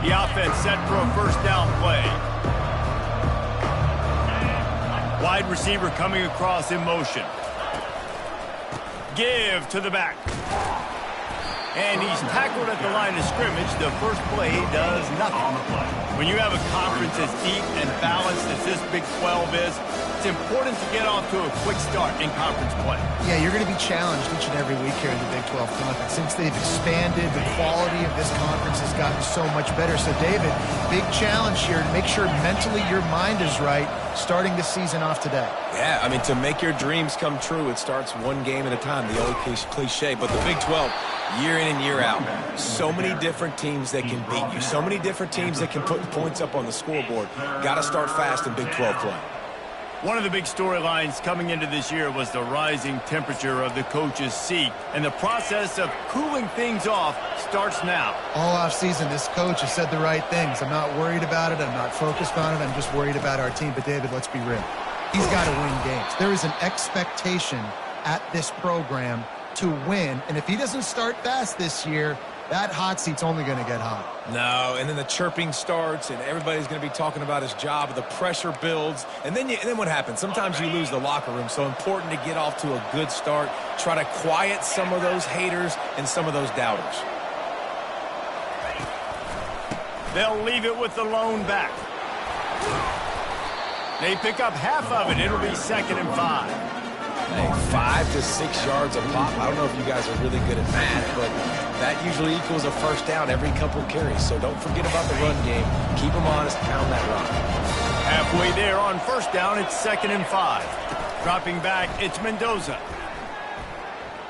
The offense set for a first down play. Wide receiver coming across in motion. Give to the back. And he's tackled at the line of scrimmage. The first play does nothing. When you have a conference as deep and balanced as this Big 12 is, it's important to get off to a quick start in conference play. Yeah, you're going to be challenged each and every week here in the Big 12 conference. Since they've expanded, the quality of this conference has gotten so much better. So, David, big challenge here to make sure mentally your mind is right starting this season off today. Yeah, I mean, to make your dreams come true, it starts one game at a time, the old cliche. But the Big 12, year in and year out, so many different teams that can beat you, so many different teams that can put points up on the scoreboard. Got to start fast in Big 12 play. One of the big storylines coming into this year was the rising temperature of the coach's seat, and the process of cooling things off starts now. All offseason, this coach has said the right things. I'm not worried about it. I'm not focused on it. I'm just worried about our team. But, David, let's be real. He's got to win games. There is an expectation at this program to win, and if he doesn't start fast this year, that hot seat's only going to get hot. No, and then the chirping starts, and everybody's going to be talking about his job. The pressure builds, and then what happens? Sometimes you lose the locker room, so important to get off to a good start. Try to quiet some of those haters and some of those doubters. They'll leave it with the lone back. They pick up half of it. It'll be 2nd and 5. Hey, 5 to 6 yards a pop. I don't know if you guys are really good at math, but that usually equals a first down every couple carries. So don't forget about the run game. Keep them honest, pound that rock. Halfway there on first down, it's 2nd and 5. Dropping back, it's Mendoza.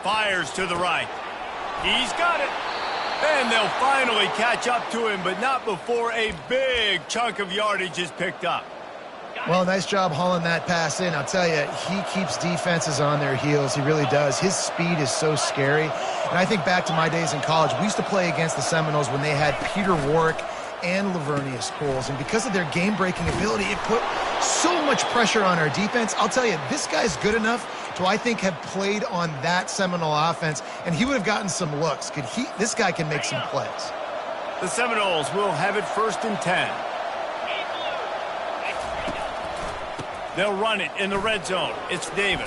Fires to the right. He's got it. And they'll finally catch up to him, but not before a big chunk of yardage is picked up. Well, nice job hauling that pass in. I'll tell you, he keeps defenses on their heels. He really does. His speed is so scary. And I think back to my days in college. We used to play against the Seminoles when they had Peter Warwick and Lavernius Coles. And because of their game-breaking ability, it put so much pressure on our defense. I'll tell you, this guy's good enough to, I think, have played on that Seminole offense, and he would have gotten some looks. This guy can make some plays. The Seminoles will have it 1st and 10. They'll run it in the red zone. It's Davis.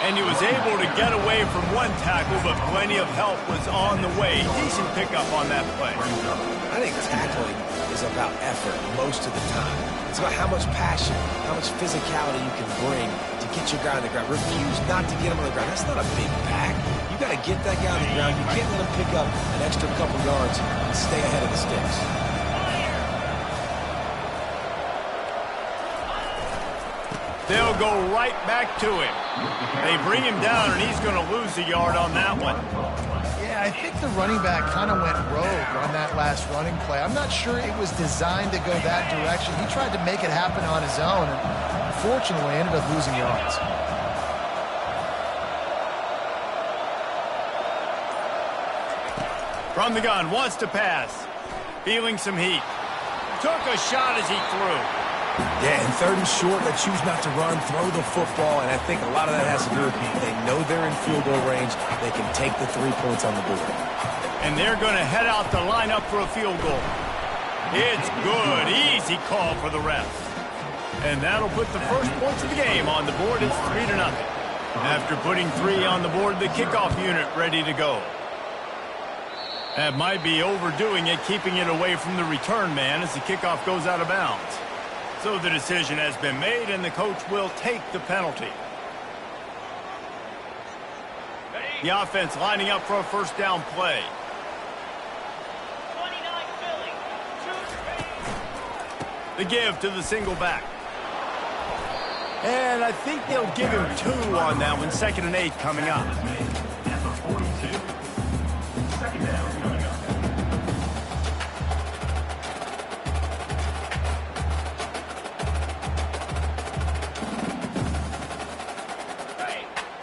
And he was able to get away from one tackle, but plenty of help was on the way. Decent pickup on that play. I think tackling is about effort most of the time. It's about how much passion, how much physicality you can bring to get your guy on the ground. Refuse not to get him on the ground. That's not a big back. You got to get that guy on the ground. You can't let him pick up an extra couple yards and stay ahead of the sticks. They'll go right back to him. They bring him down, and he's going to lose a yard on that one. Yeah, I think the running back kind of went rogue on that last running play. I'm not sure it was designed to go that direction. He tried to make it happen on his own, and unfortunately ended up losing yards. From the gun, wants to pass. Feeling some heat. Took a shot as he threw. Yeah, and 3rd and short, they choose not to run, throw the football, and I think a lot of that has to do with they know they're in field goal range. They can take the 3 points on the board. And they're going to head out the lineup for a field goal. It's good. Easy call for the refs. And that'll put the first points of the game on the board. It's 3-0. After putting 3 on the board, the kickoff unit ready to go. That might be overdoing it, keeping it away from the return man as the kickoff goes out of bounds. So the decision has been made, and the coach will take the penalty. The offense lining up for a first down play. The give to the single back. And I think they'll give him 2 on that one. 2nd and 8 coming up.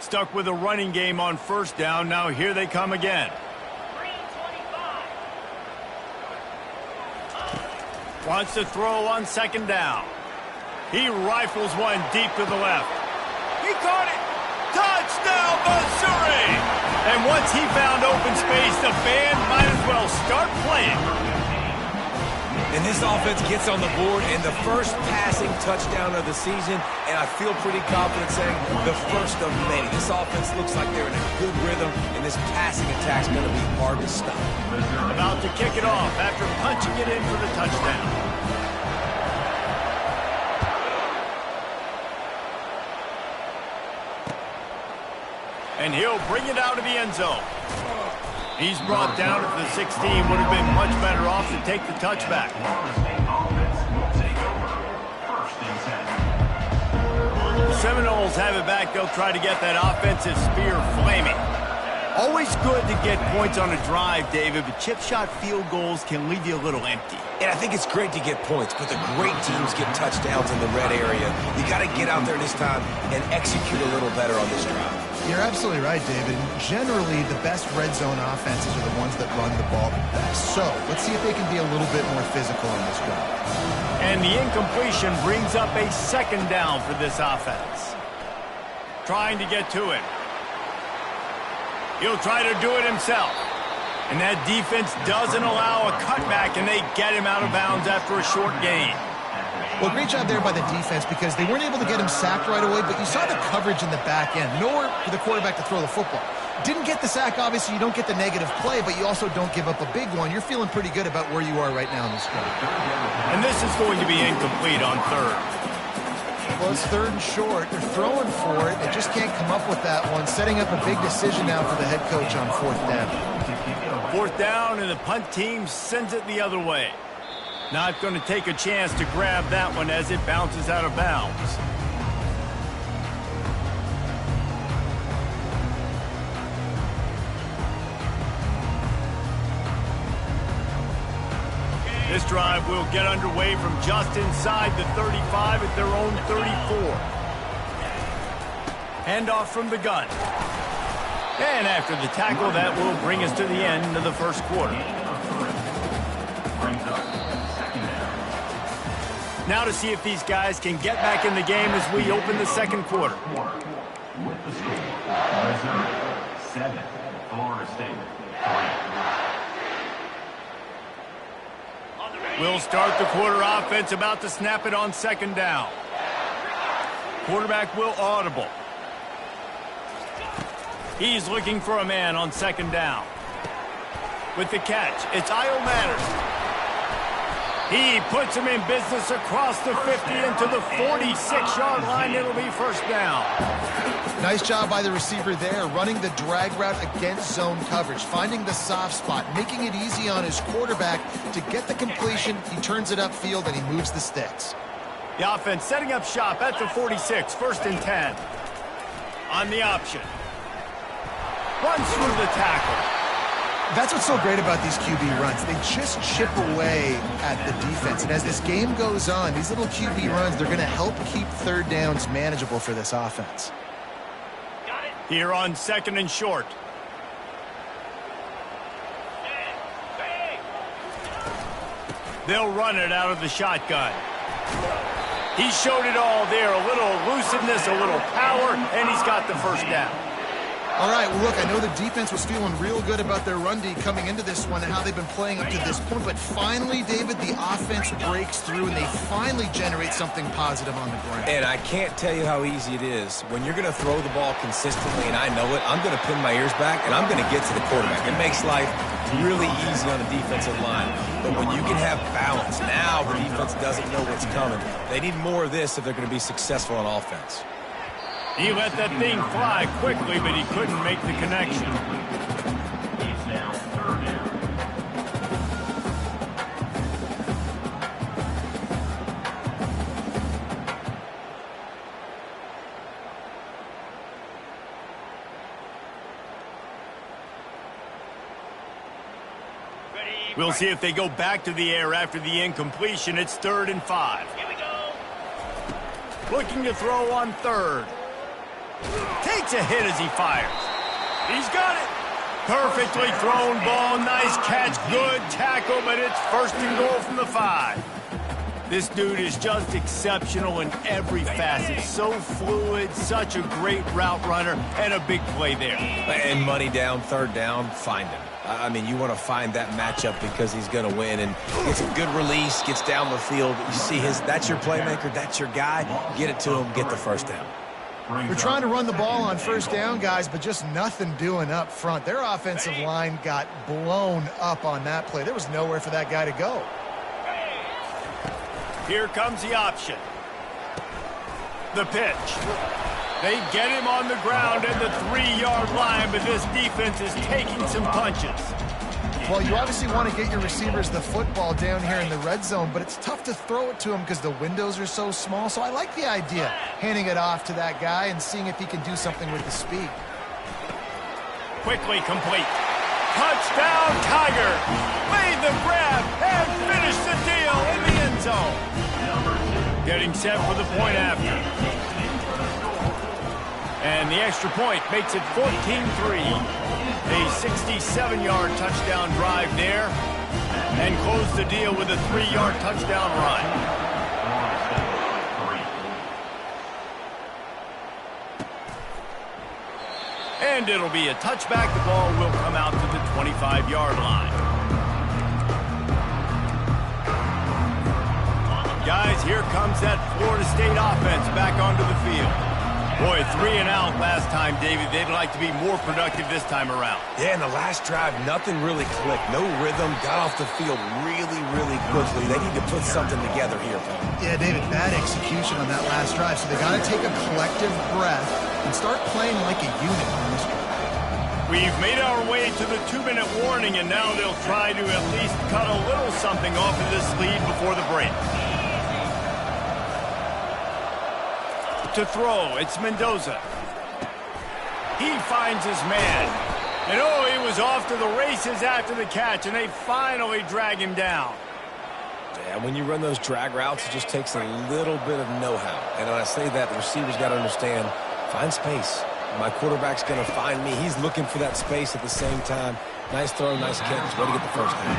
Stuck with a running game on first down. Now here they come again. Wants to throw on 2nd down. He rifles one deep to the left. He caught it. Touchdown, Missouri! And once he found open space, the band might as well start playing. And this offense gets on the board in the first passing touchdown of the season, and I feel pretty confident saying the first of many. This offense looks like they're in a good rhythm, and this passing attack's going to be hard to stop. About to kick it off after punching it in for the touchdown. And he'll bring it out of the end zone. He's brought down at the 16. Would have been much better off to take the touchback. The Seminoles have it back. They'll try to get that offensive spear flaming. Always good to get points on a drive, David, but chip shot field goals can leave you a little empty. And I think it's great to get points, but the great teams get touchdowns in the red area. You got to get out there this time and execute a little better on this drive. You're absolutely right, David. Generally, the best red zone offenses are the ones that run the ball the best. So let's see if they can be a little bit more physical on this drive. And the incompletion brings up a second down for this offense. Trying to get to it. He'll try to do it himself. And that defense doesn't allow a cutback, and they get him out of bounds after a short gain. Well, great job there by the defense because they weren't able to get him sacked right away, but you saw the coverage in the back end. Nowhere for the quarterback to throw the football. Didn't get the sack, obviously. You don't get the negative play, but you also don't give up a big one. You're feeling pretty good about where you are right now in this game. And this is going to be incomplete on third. Well, it's third and short. They're throwing for it. They just can't come up with that one. Setting up a big decision now for the head coach on fourth down. Fourth down, and the punt team sends it the other way. Not going to take a chance to grab that one as it bounces out of bounds. This drive will get underway from just inside the 35 at their own 34. Handoff from the gun. And after the tackle, that will bring us to the end of the first quarter. Now to see if these guys can get back in the game as we open the second quarter. With the score, Missouri 7, Florida State 3. We'll start the quarter offense, about to snap it on second down. Quarterback will audible. He's looking for a man on second down. With the catch, it's Io Manners. He puts him in business across the 50 into the 46-yard line. It'll be first down. Nice job by the receiver there, running the drag route against zone coverage, finding the soft spot, making it easy on his quarterback to get the completion. He turns it upfield, and he moves the sticks. The offense setting up shop at the 46, first and 10. On the option. Runs through the tackle. That's what's so great about these QB runs. They just chip away at the defense. And as this game goes on, these little QB runs, they're going to help keep third downs manageable for this offense. Here on second and short. They'll run it out of the shotgun. He showed it all there. A little elusiveness, a little power, and he's got the first down. All right, well, look, I know the defense was feeling real good about their run D coming into this one and how they've been playing up to this point, but finally, David, the offense breaks through and they finally generate something positive on the ground. And I can't tell you how easy it is. When you're going to throw the ball consistently, and I know it, I'm going to pin my ears back, and I'm going to get to the quarterback. It makes life really easy on the defensive line. But when you can have balance, now the defense doesn't know what's coming. They need more of this if they're going to be successful on offense. He let that thing fly quickly, but he couldn't make the connection. It's now third down. We'll see if they go back to the air after the incompletion. It's 3rd and 5. Here we go. Looking to throw on third. Takes a hit as he fires. He's got it. Perfectly thrown ball. Nice catch. Good tackle, but it's 1st and goal from the 5. This dude is just exceptional in every facet. So fluid, such a great route runner, and a big play there. And money down, 3rd down, find him. I mean, you want to find that matchup because he's going to win, and gets a good release, gets down the field. You see that's your playmaker, that's your guy. Get it to him, get the first down. We're trying to run the ball on first down, guys, but just nothing doing up front. Their offensive line got blown up on that play. There was nowhere for that guy to go. Here comes the option. The pitch. They get him on the ground at the 3-yard line, but this defense is taking some punches. Well, you obviously want to get your receivers the football down here in the red zone, but it's tough to throw it to them because the windows are so small. So I like the idea, handing it off to that guy and seeing if he can do something with the speed. Quickly complete. Touchdown, Tiger! Made the grab and finished the deal in the end zone. Getting set for the point after. And the extra point makes it 14-3. A 67-yard touchdown drive there. And close the deal with a 3-yard touchdown run. And it'll be a touchback. The ball will come out to the 25-yard line. Guys, here comes that Florida State offense back onto the field. Boy, 3 and out last time, David. They'd like to be more productive this time around. Yeah, in the last drive, nothing really clicked. No rhythm, got off the field really, really quickly. They need to put something together here, Paul. Yeah, David, bad execution on that last drive. So they got to take a collective breath and start playing like a unit on this one. We've made our way to the 2-minute warning, and now they'll try to at least cut a little something off of this lead before the break. To throw, it's Mendoza. He finds his man. And oh, he was off to the races after the catch, and they finally drag him down. Yeah, when you run those drag routes, it just takes a little bit of know-how. And when I say that, the receiver's got to understand, find space. My quarterback's going to find me. He's looking for that space at the same time. Nice throw, nice catch. Way to get the first down.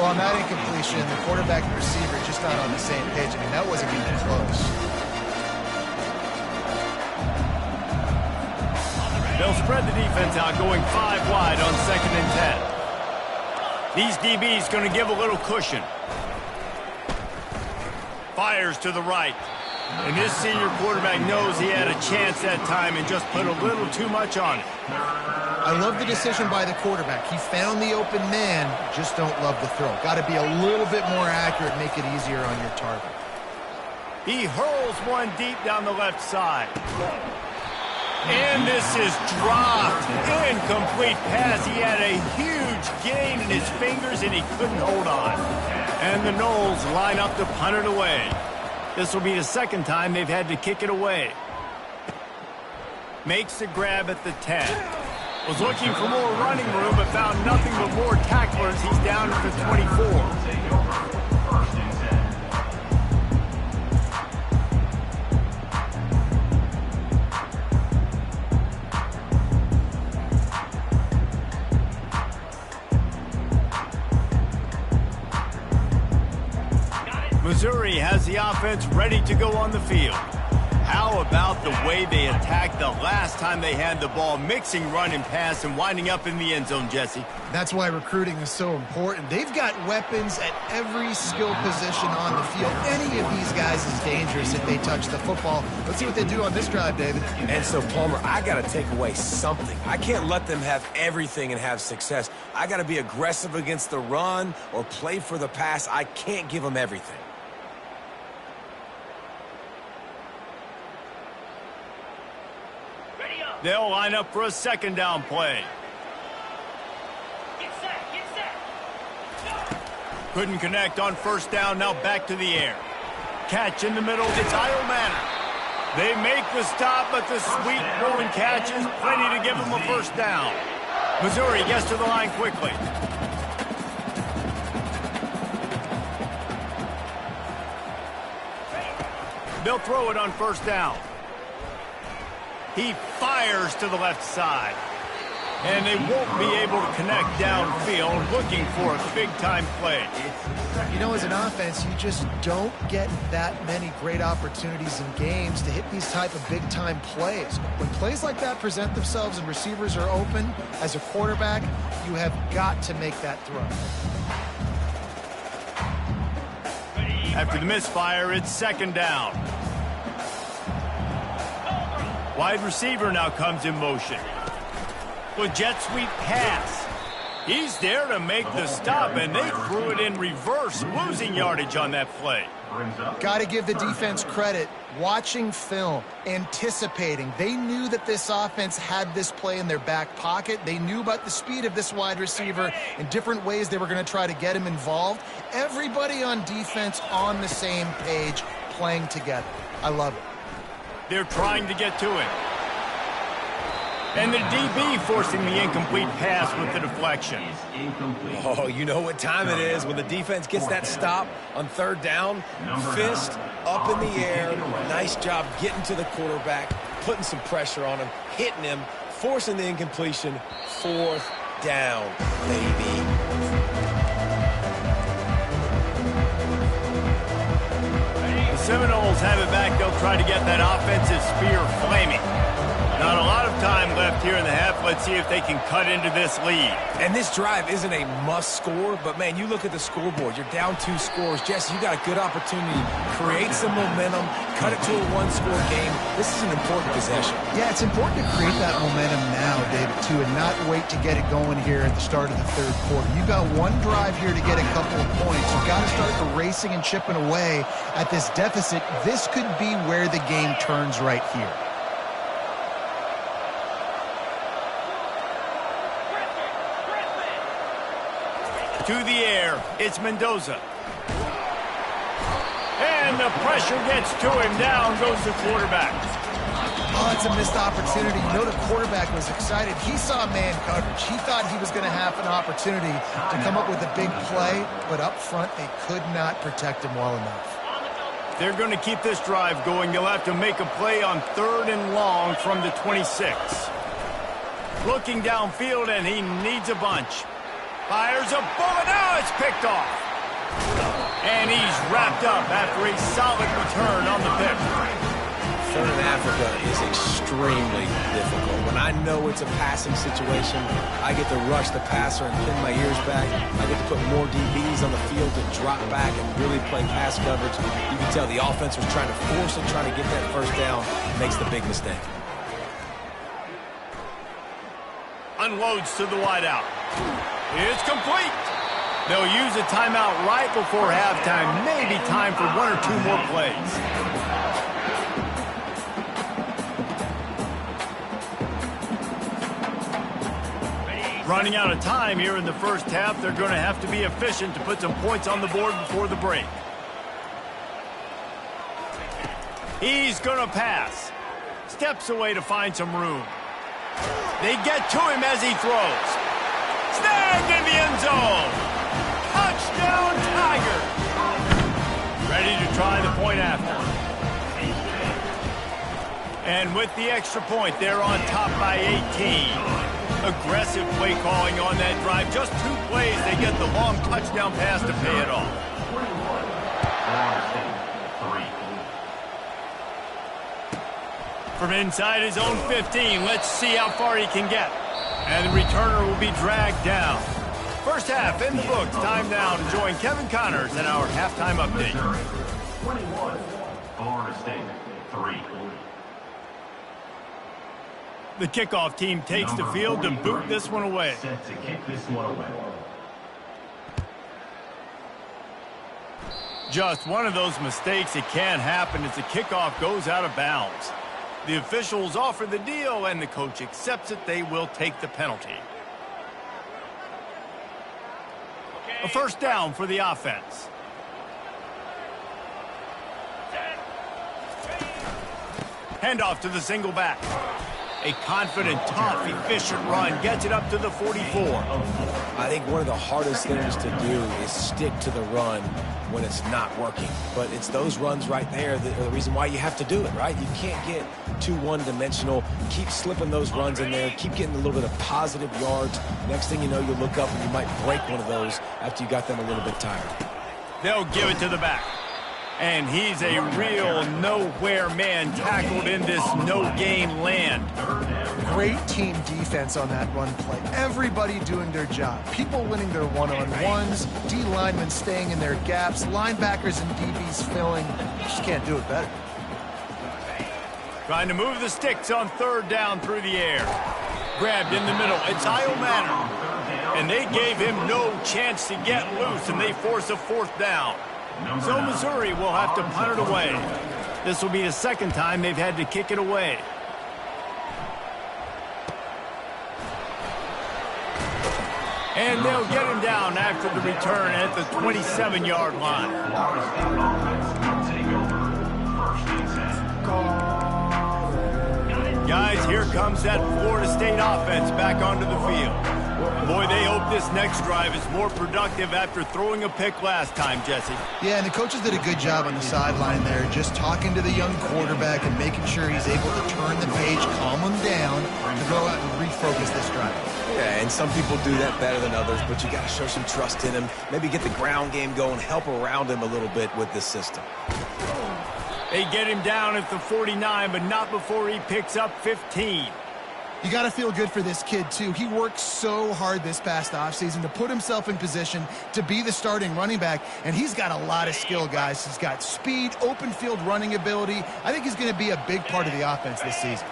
Well, on that incompletion, the quarterback and receiver just not on the same page. I mean, that wasn't even close. They'll spread the defense out, going 5 wide on 2nd and 10. These DBs going to give a little cushion. Fires to the right. And this senior quarterback knows he had a chance that time and just put a little too much on it. I love the decision by the quarterback. He found the open man, just don't love the throw. Got to be a little bit more accurate, make it easier on your target. He hurls one deep down the left side. And this is dropped. Incomplete pass. He had a huge gain in his fingers, and he couldn't hold on. And the Noles line up to punt it away. This will be the second time they've had to kick it away. Makes the grab at the 10. Was looking for more running room, but found nothing but more tacklers. He's down at the 24. Missouri has the offense ready to go on the field. How about the way they attacked the last time they had the ball, mixing run and pass and winding up in the end zone, Jesse? That's why recruiting is so important. They've got weapons at every skill position on the field. Any of these guys is dangerous if they touch the football. Let's see what they do on this drive, David. And so, Palmer, I got to take away something. I can't let them have everything and have success. I got to be aggressive against the run or play for the pass. I can't give them everything. They'll line up for a 2nd down play. Get set. Couldn't connect on 1st down, now back to the air. Catch in the middle, it's Isle Manor. They make the stop, but the sweet rolling catch is plenty to give them a 1st down. Missouri gets to the line quickly. They'll throw it on 1st down. He fires to the left side. And they won't be able to connect downfield, looking for a big-time play. You know, as an offense, you just don't get that many great opportunities in games to hit these type of big-time plays. When plays like that present themselves and receivers are open, as a quarterback, you have got to make that throw. After the misfire, it's second down. Wide receiver now comes in motion. With jet sweep pass. He's there to make the stop, and they threw it in reverse, losing yardage on that play. Got to give the defense credit. Watching film, anticipating. They knew that this offense had this play in their back pocket. They knew about the speed of this wide receiver and different ways they were going to try to get him involved. Everybody on defense on the same page, playing together. I love it. They're trying to get to it. And the DB forcing the incomplete pass with the deflection. Oh, you know what time it is when the defense gets that stop on third down. Fist up in the air. Nice job getting to the quarterback, putting some pressure on him, hitting him, forcing the incompletion. Fourth down, baby. The Seminoles have it back. They'll try to get that offensive spear flaming. Not a lot of time left here in the half. Let's see if they can cut into this lead. And this drive isn't a must score, but, man, you look at the scoreboard. You're down 2 scores. Jesse, you got a good opportunity. Create some momentum. Cut it to a 1-score game. This is an important possession. Yeah, it's important to create that momentum now, David, too, and not wait to get it going here at the start of the third quarter. You've got one drive here to get a couple of points. You've got to start erasing and chipping away at this deficit. This could be where the game turns right here. To the air, it's Mendoza. And the pressure gets to him. Down goes the quarterback. Oh, it's a missed opportunity. You know the quarterback was excited. He saw man coverage. He thought he was going to have an opportunity to come up with a big play, but up front they could not protect him well enough. They're going to keep this drive going. They'll have to make a play on 3rd and long from the 26. Looking downfield, and he needs a bunch. Fires a bullet. Now it's picked off. And he's wrapped up after a solid return on the pick. Third in Africa is extremely difficult. When I know it's a passing situation, I get to rush the passer and pin my ears back. I get to put more DBs on the field to drop back and really play pass coverage. You can tell the offense was trying to force it, trying to get that first down, makes the big mistake. Unloads to the wideout. It's complete. They'll use a timeout right before halftime. Maybe time for 1 or 2 more plays. Running out of time here in the first half. They're going to have to be efficient to put some points on the board before the break. He's going to pass. Steps away to find some room. They get to him as he throws. Snagged in the end zone. Touchdown, Tigers. Ready to try the point after. And with the extra point, they're on top by 18. Aggressive play calling on that drive. Just 2 plays, they get the long touchdown pass to pay it off. From inside his own 15, let's see how far he can get. And the returner will be dragged down. First half in the books. Time now to join Kevin Connors in our halftime update. 21, Florida State, 3. The kickoff team takes the field to boot this one away. Set to kick this one away. Just one of those mistakes that can happen as the kickoff goes out of bounds. The officials offer the deal, and the coach accepts it. They will take the penalty. A first down for the offense. Handoff to the single back. A confident, tough, efficient run gets it up to the 44. I think one of the hardest things to do is stick to the run when it's not working. But it's those runs right there that are the reason why you have to do it, right? You can't get too one-dimensional. Keep slipping those runs in there. Keep getting a little bit of positive yards. Next thing you know, you look up and you might break one of those after you got them a little bit tired. They'll give it to the back. And he's a real nowhere man tackled in this no-gain land. Great team defense on that run play. Everybody doing their job. People winning their one-on-ones, D linemen staying in their gaps, linebackers and DBs filling. Just can't do it better. Trying to move the sticks on third down through the air. Grabbed in the middle. It's Io Manor. And they gave him no chance to get loose, and they force a fourth down. So Missouri will have to punt it away. This will be the second time they've had to kick it away. And they'll get him down after the return at the 27-yard line. Guys, here comes that Florida State offense back onto the field. Boy, they hope this next drive is more productive after throwing a pick last time, Jesse. Yeah, and the coaches did a good job on the sideline there, just talking to the young quarterback and making sure he's able to turn the page, calm him down, to go out and refocus this drive. Yeah, and some people do that better than others, but you got to show some trust in him. Maybe get the ground game going, help around him a little bit with this system. They get him down at the 49, but not before he picks up 15. You got to feel good for this kid, too. He worked so hard this past offseason to put himself in position to be the starting running back, and he's got a lot of skill, guys. He's got speed, open field running ability. I think he's going to be a big part of the offense this season.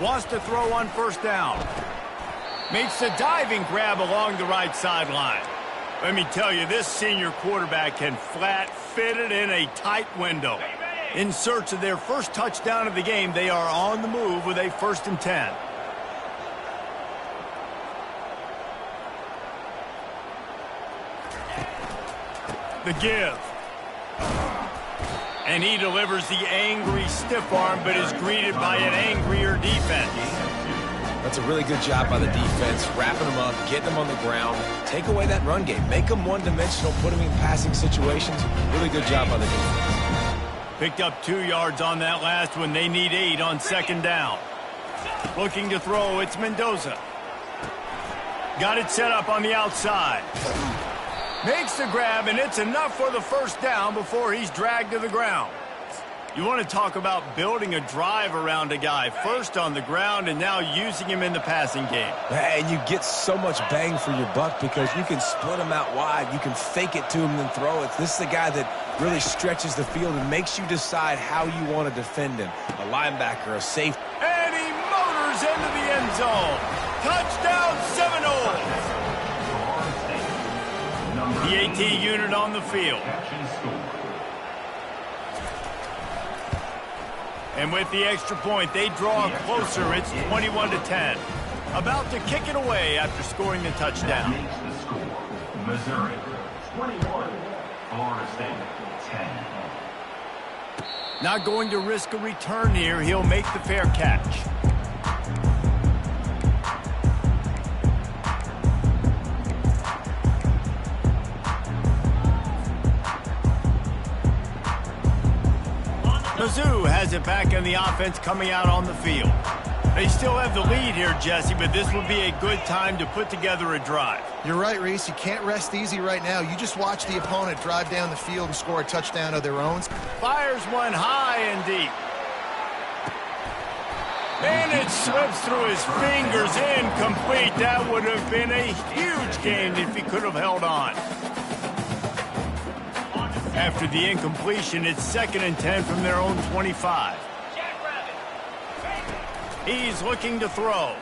Wants to throw on first down. Makes a diving grab along the right sideline. Let me tell you, this senior quarterback can flat fit it in a tight window. In search of their first touchdown of the game, they are on the move with a 1st and 10. The give. And he delivers the angry stiff arm, but is greeted by an angrier defense. That's a really good job by the defense, wrapping them up, getting them on the ground, take away that run game, make them one-dimensional, put them in passing situations. Really good job by the defense. Picked up 2 yards on that last one. They need 8 on second down. Looking to throw, it's Mendoza. Got it set up on the outside. Makes the grab, and it's enough for the first down before he's dragged to the ground. You want to talk about building a drive around a guy. First on the ground and now using him in the passing game. And you get so much bang for your buck because you can split him out wide. You can fake it to him and then throw it. This is the guy that really stretches the field and makes you decide how you want to defend him. A linebacker, a safety. And he motors into the end zone. Touchdown Seminoles. The AT unit on the field. And with the extra point, they draw closer. It's 21-10. About to kick it away after scoring the touchdown. The score, Missouri 21, Florida State 10. Not going to risk a return here. He'll make the fair catch. Mizzou has it back in the offense coming out on the field. They still have the lead here, Jesse, but this would be a good time to put together a drive. You're right, Reese. You can't rest easy right now. You just watch the opponent drive down the field and score a touchdown of their own. Fires one high and deep. And it slips through his fingers, incomplete. That would have been a huge gain if he could have held on. After the incompletion, it's 2nd and 10 from their own 25. He's looking to throw.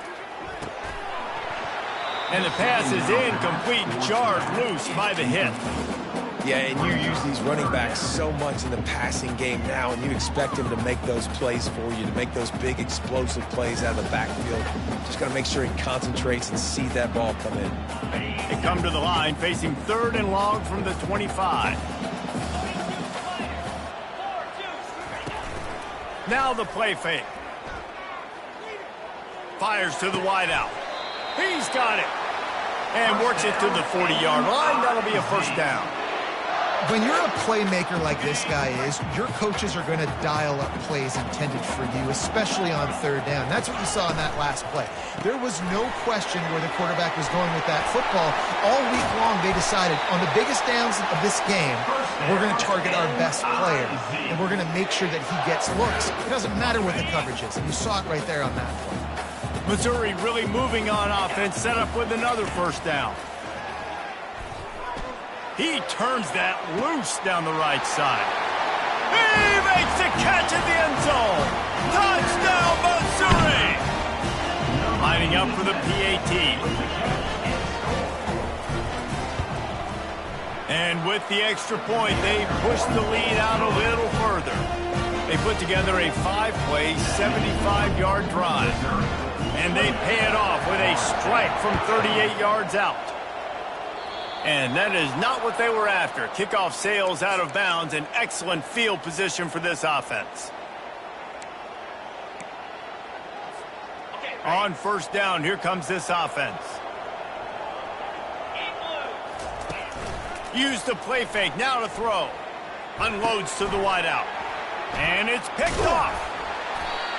And the pass is incomplete, jarred loose by the hit. Yeah, and you use these running backs so much in the passing game now, and you expect him to make those plays for you, to make those big explosive plays out of the backfield. Just got to make sure he concentrates and see that ball come in. They come to the line, facing 3rd and long from the 25. Now the play fake. Fires to the wideout. He's got it. And works it to the 40-yard line. That'll be a first down. When you're a playmaker like this guy is, your coaches are going to dial up plays intended for you, especially on third down. That's what you saw in that last play. There was no question where the quarterback was going with that football. All week long, they decided on the biggest downs of this game, we're going to target our best player, and we're going to make sure that he gets looks. It doesn't matter what the coverage is, and you saw it right there on that play. Missouri really moving on offense, set up with another first down. He turns that loose down the right side. He makes the catch at the end zone. Touchdown, Missouri! Lining up for the PAT. And with the extra point, they push the lead out a little further. They put together a 5-play, 75-yard drive. And they pay it off with a strike from 38 yards out. And that is not what they were after. Kickoff sails out of bounds. An excellent field position for this offense. On first down, here comes this offense. Use the play fake, now to throw. Unloads to the wideout. And it's picked off.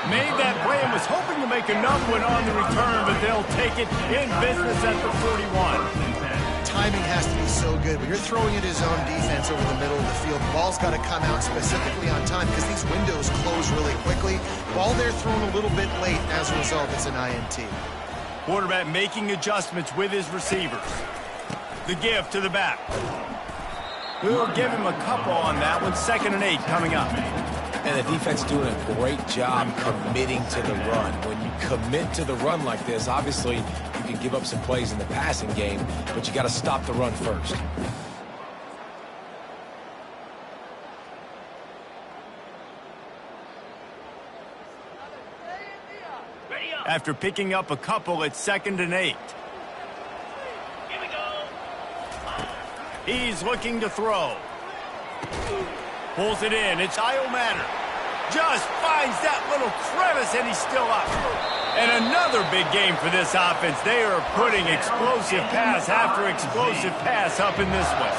Made that play and was hoping to make another one on the return, but they'll take it in business at the 41. Timing has to be so good, but you're throwing it his own defense over the middle of the field. The ball's got to come out specifically on time because these windows close really quickly. Ball there thrown a little bit late. As a result, it's an INT. Quarterback making adjustments with his receivers. The give to the back. We'll give him a couple on that one. 2nd and 8 coming up. And the defense doing a great job committing to the run. When you commit to the run like this, obviously you can give up some plays in the passing game, but you got to stop the run first. After picking up a couple, it's 2nd and 8. Here we go. He's looking to throw. Pulls it in. It's Iomatter. Just finds that little crevice, and he's still up. And another big game for this offense. They are putting explosive pass after explosive pass up in this one.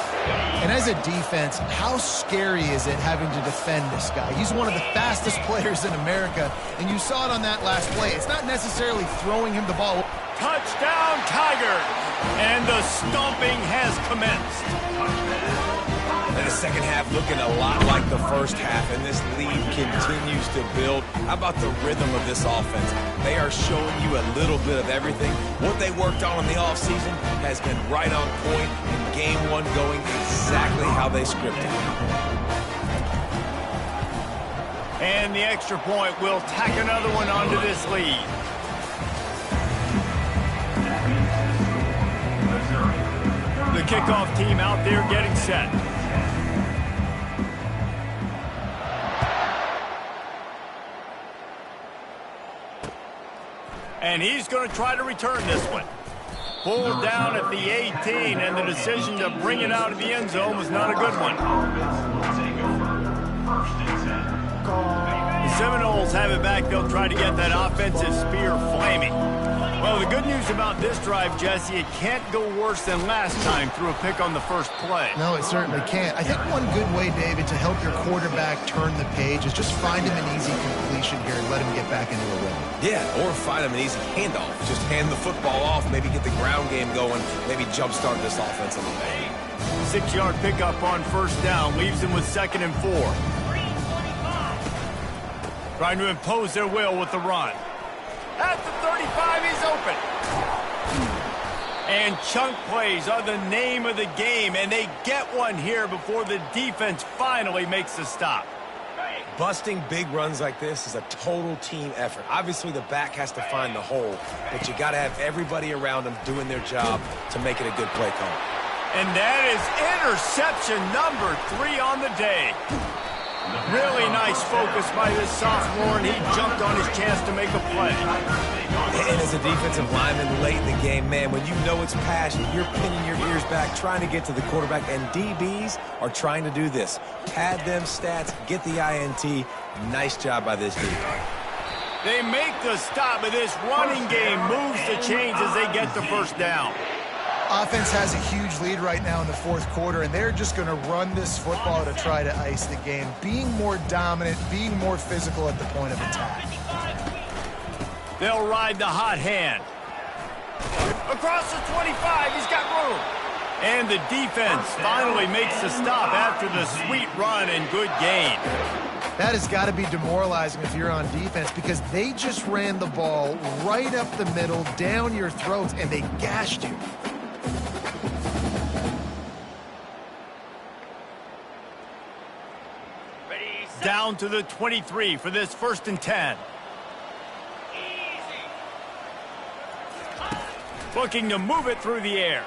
And as a defense, how scary is it having to defend this guy? He's one of the fastest players in America, and you saw it on that last play. It's not necessarily throwing him the ball. Touchdown, Tigers! And the stomping has commenced. And the second half looking a lot like the first half, and this lead continues to build. How about the rhythm of this offense? They are showing you a little bit of everything. What they worked on in the offseason has been right on point, and game one going exactly how they scripted it. And the extra point will tack another one onto this lead. The kickoff team out there getting set. And he's going to try to return this one. Pulled down at the 18, and the decision to bring it out of the end zone was not a good one. The Seminoles have it back. They'll try to get that offensive spear flaming. Well, the good news about this drive, Jesse, it can't go worse than last time through a pick on the first play. No, it certainly can't. I think one good way, David, to help your quarterback turn the page is just find him an easy completion here and let him get back into a rhythm. Yeah, or find him an easy handoff. Just hand the football off, maybe get the ground game going, maybe jumpstart this offense a little bit. 6-yard pickup on first down leaves them with 2nd and 4. Trying to impose their will with the run. At the 35, he's open. And chunk plays are the name of the game, and they get one here before the defense finally makes the stop. Busting big runs like this is a total team effort. Obviously, the back has to find the hole, but you got to have everybody around them doing their job to make it a good play call. And that is interception number 3 on the day. Really nice focus by this sophomore, and he jumped on his chance to make a play. And as a defensive lineman late in the game, man, when you know it's passion, you're pinning your ears back, trying to get to the quarterback, and DBs are trying to do this. Pad them stats, get the INT. Nice job by this defense. They make the stop, but this running game moves the chains as they get the first down. Offense has a huge lead right now in the fourth quarter, and they're just going to run this football to try to ice the game. Being more dominant, being more physical at the point of attack. They'll ride the hot hand. Across the 25, he's got room. And the defense finally makes the stop after the sweet run and good gain. That has got to be demoralizing if you're on defense, because they just ran the ball right up the middle, down your throats, and they gashed you. Down to the 23 for this 1st and 10. Looking to move it through the air.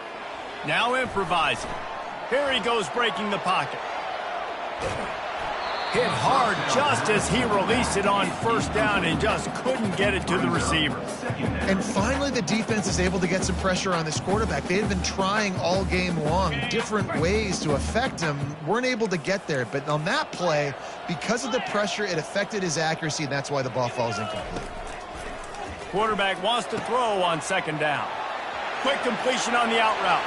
Now improvising. Here he goes, breaking the pocket. Hit hard just as he released it on 1st down and just couldn't get it to the receiver. And finally the defense is able to get some pressure on this quarterback. They've been trying all game long different ways to affect him. Weren't able to get there, but on that play, because of the pressure, it affected his accuracy, and that's why the ball falls incomplete. Quarterback wants to throw on 2nd down. Quick completion on the out route.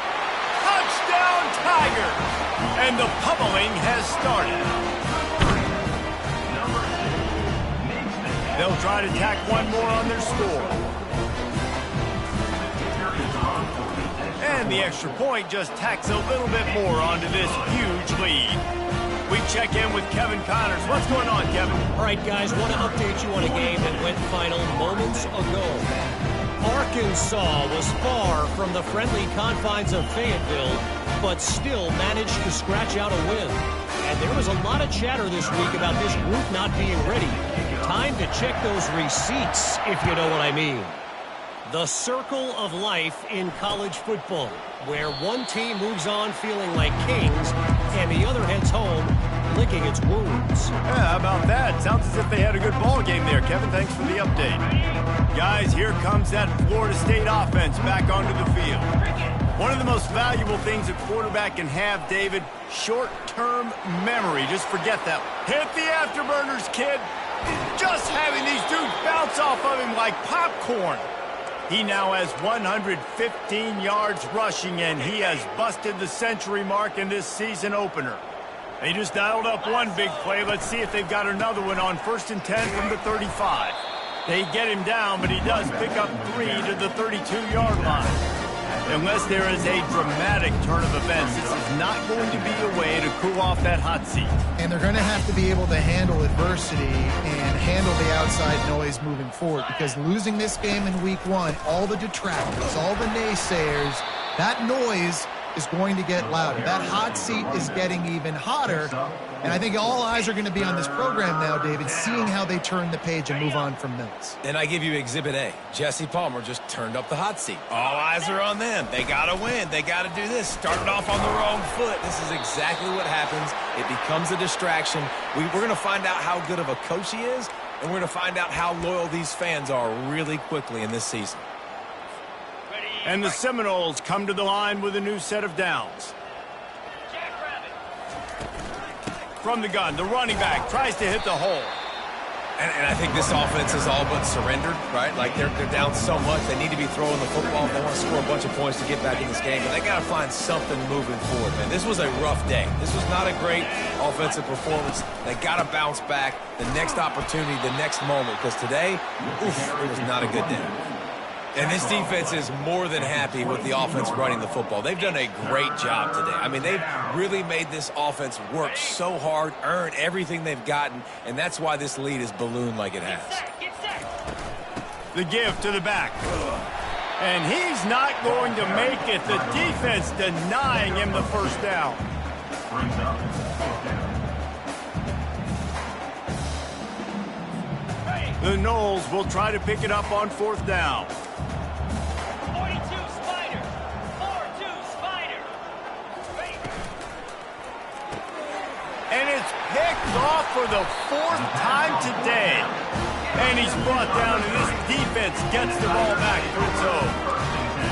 Touchdown Tigers! And the pummeling has started. They'll try to tack one more on their score. And the extra point just tacks a little bit more onto this huge lead. We check in with Kevin Connors. What's going on, Kevin? All right, guys, want to update you on a game that went final moments ago. Arkansas was far from the friendly confines of Fayetteville, but still managed to scratch out a win. And there was a lot of chatter this week about this group not being ready. Time to check those receipts, if you know what I mean. The circle of life in college football, where one team moves on feeling like kings and the other heads home licking its wounds. Yeah, how about that? Sounds as if they had a good ball game there, Kevin. Thanks for the update. Guys, here comes that Florida State offense back onto the field. One of the most valuable things a quarterback can have, David, short-term memory. Just forget that. Hit the afterburners, kid. Just having these dudes bounce off of him like popcorn. He now has 115 yards rushing, and he has busted the century mark in this season opener. They just dialed up one big play. Let's see if they've got another one on 1st and 10 from the 35. They get him down, but he does pick up 3 to the 32-yard line. Unless there is a dramatic turn of events, this is not going to be a way to cool off that hot seat. And they're going to have to be able to handle adversity and handle the outside noise moving forward, because losing this game in week 1, all the detractors, all the naysayers, that noise is going to get louder. That hot seat is getting even hotter. And I think all eyes are going to be on this program now, David, seeing how they turn the page and move on from Mills. And I give you Exhibit A. Jesse Palmer just turned up the hot seat. All eyes are on them. They got to win. They got to do this. Started off on the wrong foot. This is exactly what happens. It becomes a distraction. We're going to find out how good of a coach he is, and we're going to find out how loyal these fans are really quickly in this season. And the Seminoles come to the line with a new set of downs. From the gun, the running back tries to hit the hole. And I think this offense is all but surrendered, right? Like they're down so much, they need to be throwing the football. They want to score a bunch of points to get back in this game, but they got to find something moving forward, man. This was a rough day. This was not a great offensive performance. They got to bounce back the next opportunity, the next moment, because today, it was not a good day. And this defense is more than happy with the offense running the football. They've done a great job today. I mean, they've really made this offense work so hard, earn everything they've gotten, and that's why this lead is ballooned like it has. The give to the back. And he's not going to make it. The defense denying him the 1st down. The Noles will try to pick it up on 4th down. And it's picked off for the 4th time today. And he's brought down, and this defense gets the ball back for its own.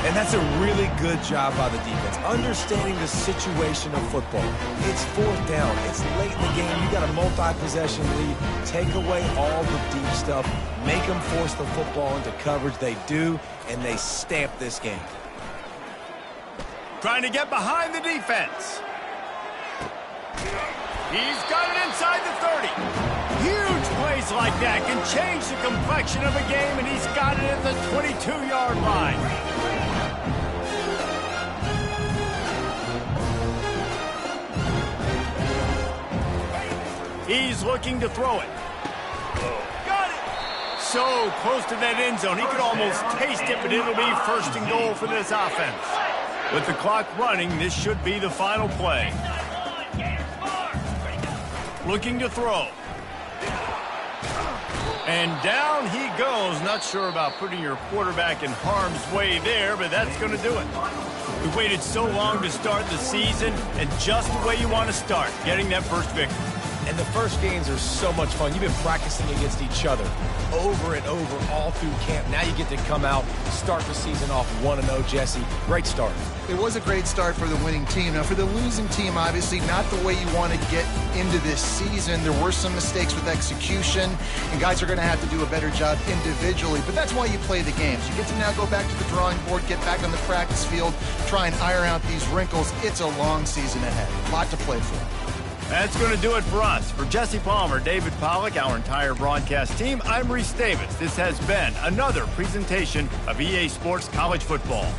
And that's a really good job by the defense, understanding the situation of football. It's 4th down. It's late in the game. You got a multi-possession lead. Take away all the deep stuff. Make them force the football into coverage. They do, and they stamp this game. trying to get behind the defense. He's got it inside the 30. Huge plays like that can change the complexion of a game, and he's got it at the 22-yard line. He's looking to throw it. Got it! So close to that end zone, he could almost taste it, but it'll be first and goal for this offense. With the clock running, this should be the final play. Looking to throw. And down he goes. Not sure about putting your quarterback in harm's way there, but that's going to do it. We waited so long to start the season, and just the way you want to start, getting that first victory. And the first games are so much fun. You've been practicing against each other over and over all through camp. Now you get to come out, start the season off 1-0, Jesse. Great start. It was a great start for the winning team. Now, for the losing team, obviously not the way you want to get into this season. There were some mistakes with execution, and guys are going to have to do a better job individually. But that's why you play the games. You get to now go back to the drawing board, get back on the practice field, try and iron out these wrinkles. It's a long season ahead. A lot to play for. That's going to do it for us. For Jesse Palmer, David Pollack, our entire broadcast team, I'm Reese Davis. This has been another presentation of EA Sports College Football.